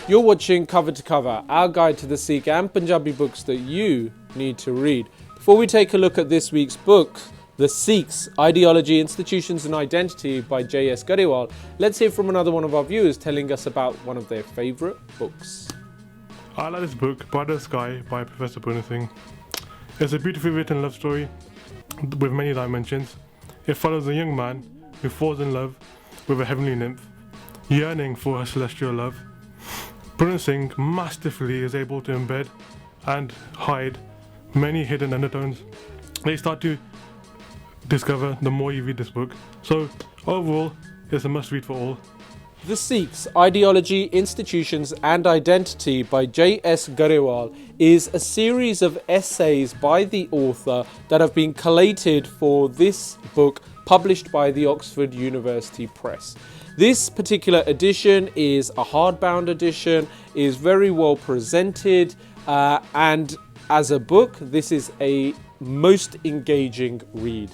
You're watching Cover to Cover, our guide to the Sikh and Punjabi books that you need to read. Before we take a look at this week's book, The Sikhs, Ideology, Institutions and Identity by J.S.Grewal, let's hear from another one of our viewers telling us about one of their favourite books. I like this book, Brighter Sky by Professor Puran Singh. It's a beautifully written love story with many dimensions. It follows a young man who falls in love with a heavenly nymph, yearning for her celestial love. Puran Singh masterfully is able to embed and hide many hidden undertones. They start to discover the more you read this book. So overall, it's a must read for all. The Sikhs, Ideology, Institutions and Identity by J.S.Grewal is a series of essays by the author that have been collated for this book published by the Oxford University Press. This particular edition is a hardbound edition, is very well presented, and as a book, this is a most engaging read.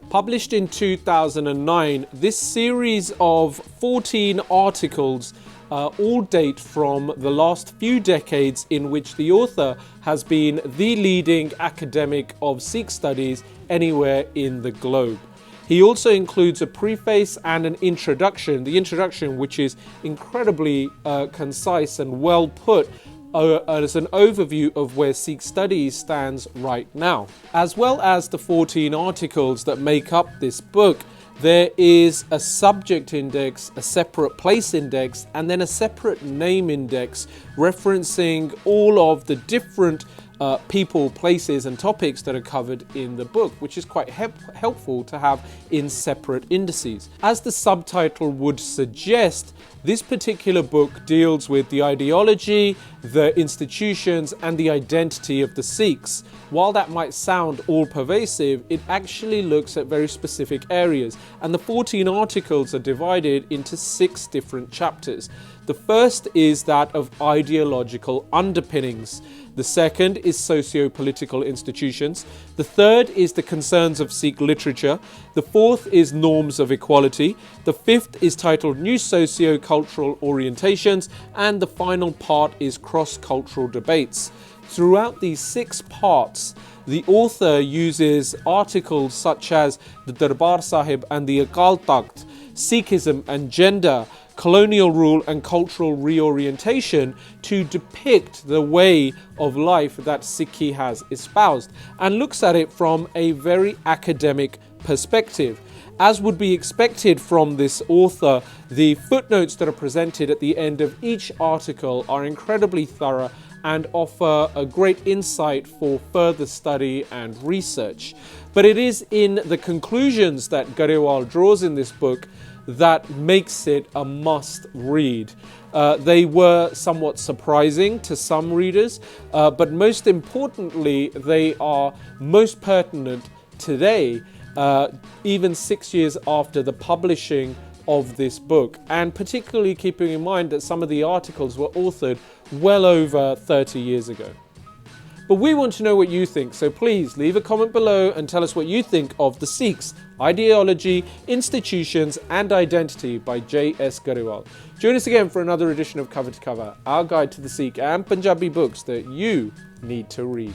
Published in 2009, this series of 14 articles all date from the last few decades in which the author has been the leading academic of Sikh studies anywhere in the globe. He also includes a preface and an introduction, the introduction which is incredibly concise and well put as an overview of where Sikh studies stands right now. As well as the 14 articles that make up this book, there is a subject index, a separate place index, and then a separate name index referencing all of the different people, places and topics that are covered in the book, which is quite helpful to have in separate indices. As the subtitle would suggest, this particular book deals with the ideology, the institutions and the identity of the Sikhs. While that might sound all-pervasive, it actually looks at very specific areas, and the 14 articles are divided into 6 different chapters. The first is that of ideological underpinnings. The second is socio-political institutions. The third is the concerns of Sikh literature. The fourth is norms of equality. The fifth is titled New Socio-Cultural Orientations. And the final part is cross-cultural debates. Throughout these 6 parts, the author uses articles such as the Darbar Sahib and the Akal Takht, Sikhism and gender, colonial rule and cultural reorientation to depict the way of life that Sikhi has espoused, and looks at it from a very academic perspective. As would be expected from this author, the footnotes that are presented at the end of each article are incredibly thorough and offer a great insight for further study and research. But it is in the conclusions that Grewal draws in this book that makes it a must read. They were somewhat surprising to some readers, but most importantly, they are most pertinent today, even 6 years after the publishing of this book, and particularly keeping in mind that some of the articles were authored well over 30 years ago. But we want to know what you think, so please leave a comment below and tell us what you think of The Sikhs, Ideology, Institutions and Identity by J.S.Grewal. Join us again for another edition of Cover to Cover, our guide to the Sikh and Punjabi books that you need to read.